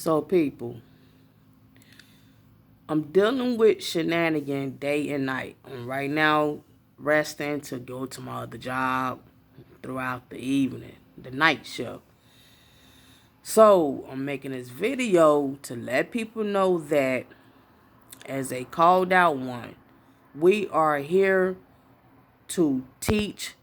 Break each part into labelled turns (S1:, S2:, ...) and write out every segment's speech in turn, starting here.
S1: So, people, I'm dealing with shenanigans day and night. I'm right now resting to go to my other job throughout the evening, the night shift. So, I'm making this video to let people know that as a called out one, we are here to teach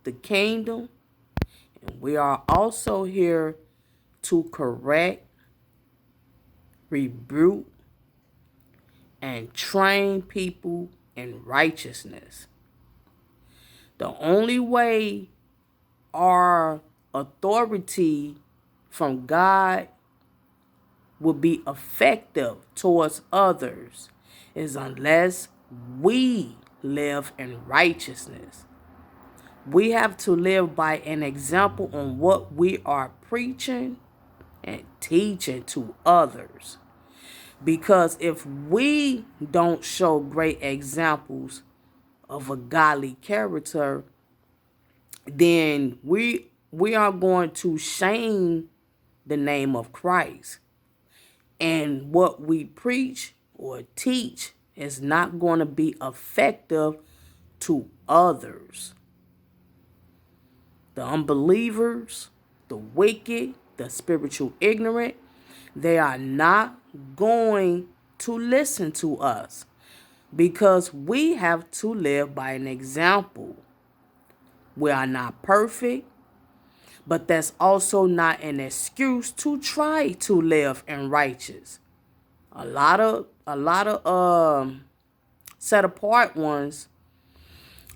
S1: the kingdom, and we are also here to correct, rebuke, and train people in righteousness. The only way our authority from God will be effective towards others is unless we live in righteousness. We have to live by an example on what we are preaching and teaching to others. Because if we don't show great examples of a godly character, then we are going to shame the name of Christ. And what we preach or teach is not going to be effective to others. The unbelievers, the wicked, the spiritual ignorant, they are not going to listen to us because we have to live by an example. We are not perfect, but that's also not an excuse to try to live in righteous. A lot of set apart ones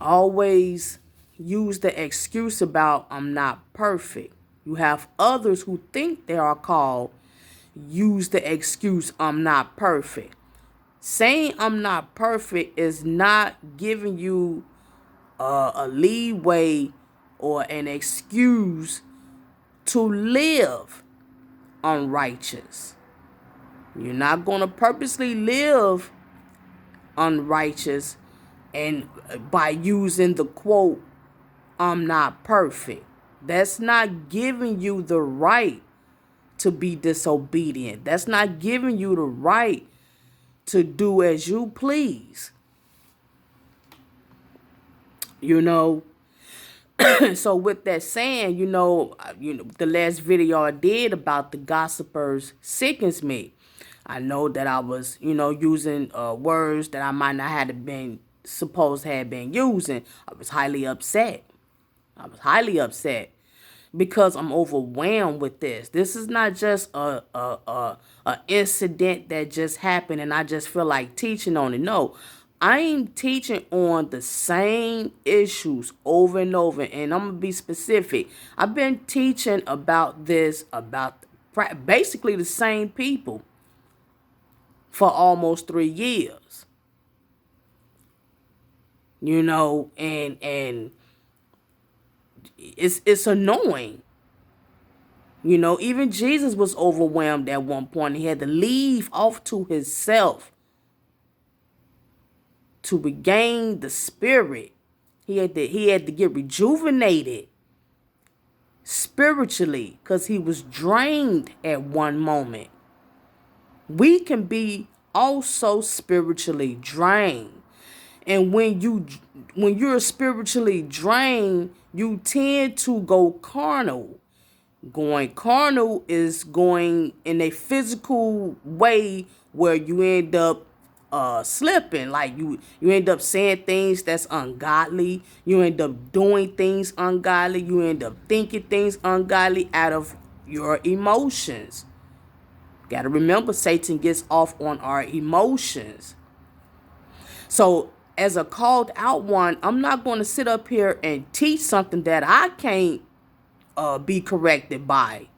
S1: always use the excuse about I'm not perfect. You have others who think they are called use the excuse I'm not perfect. Saying I'm not perfect is not giving you a leeway or an excuse to live unrighteous. You're not going to purposely live unrighteous and by using the quote, I'm not perfect. That's not giving you the right to be disobedient. That's not giving you the right to do as you please. So with that saying, the last video I did about the gossipers sickens me. I know that I was, using words that I might not have been supposed to have been using. I was highly upset. Because I'm overwhelmed with this. This is not just a incident that just happened and I just feel like teaching on it. No, I'm teaching on the same issues over and over, and I'm gonna be specific. I've been teaching about this about basically the same people for almost 3 years. And it's annoying. Even Jesus was overwhelmed at one point. He had to leave off to himself to regain the spirit. He had to get rejuvenated spiritually because he was drained at one moment. We can be also spiritually drained. And when you're spiritually drained, you tend to go carnal. Going carnal is going in a physical way where you end up slipping. Like you end up saying things that's ungodly. You end up doing things ungodly. You end up thinking things ungodly out of your emotions. Got to remember, Satan gets off on our emotions. So as a called out one, I'm not going to sit up here and teach something that I can't be corrected by.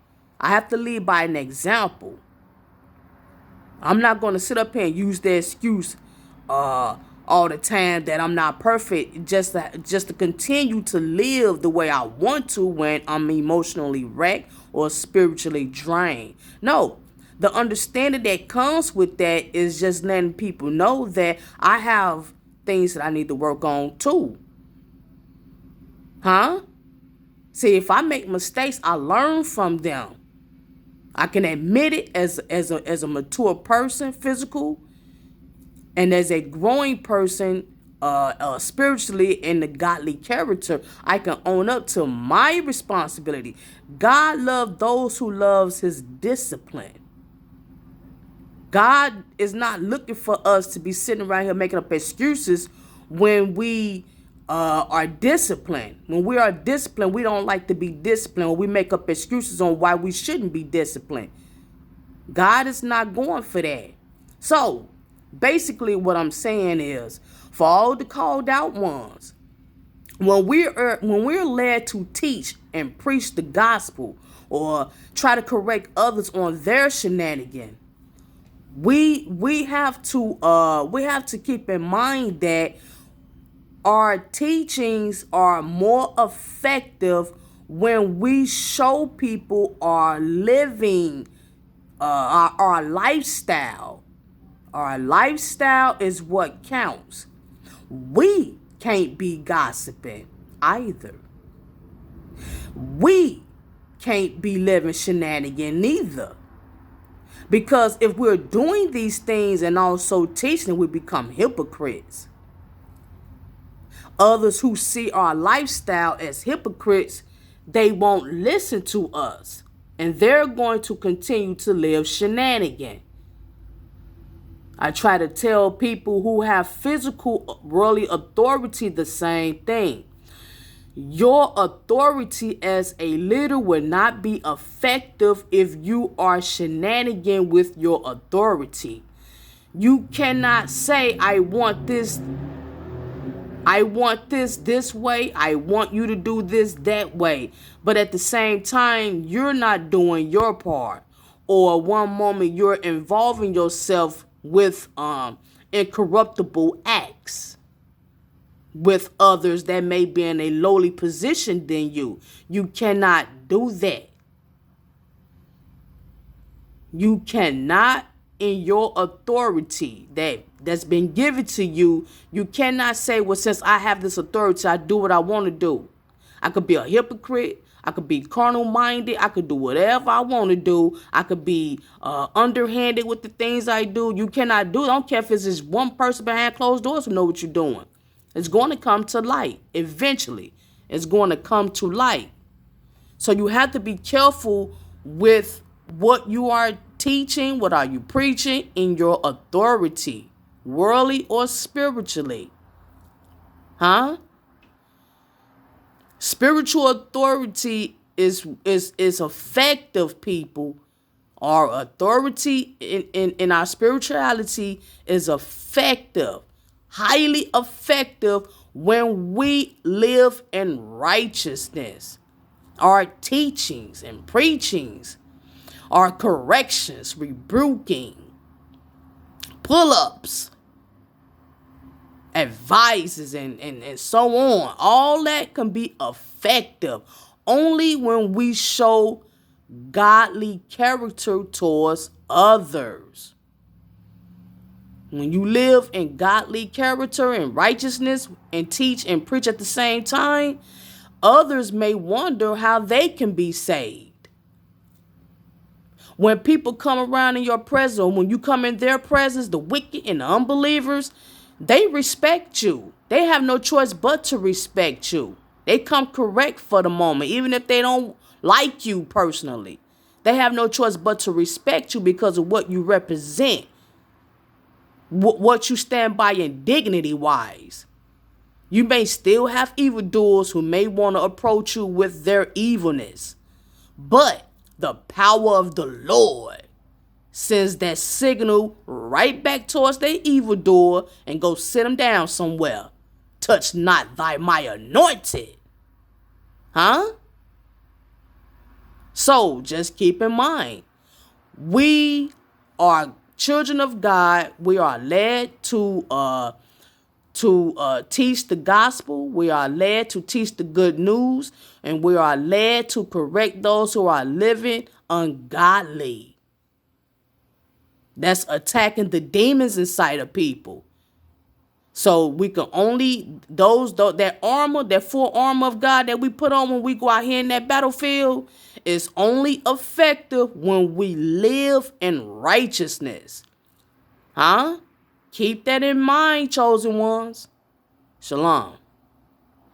S1: I have to lead by an example. I'm not going to sit up here and use the excuse all the time that I'm not perfect just to continue to live the way I want to when I'm emotionally wrecked or spiritually drained. No, the understanding that comes with that is just letting people know that I have things that I need to work on too. See, if I make mistakes, I learn from them. I can admit it as a mature person, physical, and as a growing person, spiritually in the godly character. I can own up to my responsibility. God loves those who loves his discipline. God is not looking for us to be sitting around here making up excuses when we are disciplined. When we are disciplined, we don't like to be disciplined, or we make up excuses on why we shouldn't be disciplined. God is not going for that. So, basically what I'm saying is, for all the called out ones, when we're led to teach and preach the gospel or try to correct others on their shenanigans, we have to keep in mind that our teachings are more effective when we show people our living, our lifestyle. Our lifestyle is what counts. We can't be gossiping either. We can't be living shenanigans neither. Because if we're doing these things and also teaching, we become hypocrites. Others who see our lifestyle as hypocrites, they won't listen to us. And they're going to continue to live shenanigans. I try to tell people who have physical worldly authority the same thing. Your authority as a leader will not be effective if you are shenanigan with your authority. You cannot say, I want this this way. I want you to do this that way. But at the same time, you're not doing your part. Or one moment you're involving yourself with incorruptible acts with others that may be in a lowly position than you. You cannot do that. You cannot, in your authority that's been given to you, you cannot say, well, since I have this authority, I do what I want to do. I could be a hypocrite. I could be carnal minded. I could do whatever I want to do. I could be underhanded with the things I do. You cannot do it. I don't care if it's just one person behind closed doors who know what you're doing. It's going to come to light. Eventually, it's going to come to light. So you have to be careful with what you are teaching, what are you preaching in your authority, worldly or spiritually. Spiritual authority is effective, people. Our authority in our spirituality is effective. Highly effective when we live in righteousness. Our teachings and preachings, our corrections, rebuking, pull-ups, advices, and so on. All that can be effective only when we show godly character towards others. When you live in godly character and righteousness and teach and preach at the same time, others may wonder how they can be saved. When people come around in your presence, or when you come in their presence, the wicked and the unbelievers, they respect you. They have no choice but to respect you. They come correct for the moment, even if they don't like you personally. They have no choice but to respect you because of what you represent. What you stand by in dignity-wise. You may still have evildoers who may want to approach you with their evilness. But the power of the Lord sends that signal right back towards their evildoer and go sit them down somewhere. Touch not my anointed. So just keep in mind, we are children of God. We are led to teach the gospel. We are led to teach the good news, and we are led to correct those who are living ungodly. That's attacking the demons inside of people. So we can only that armor, that full armor of God that we put on when we go out here in that battlefield is only effective when we live in righteousness. Huh? Keep that in mind, chosen ones. Shalom.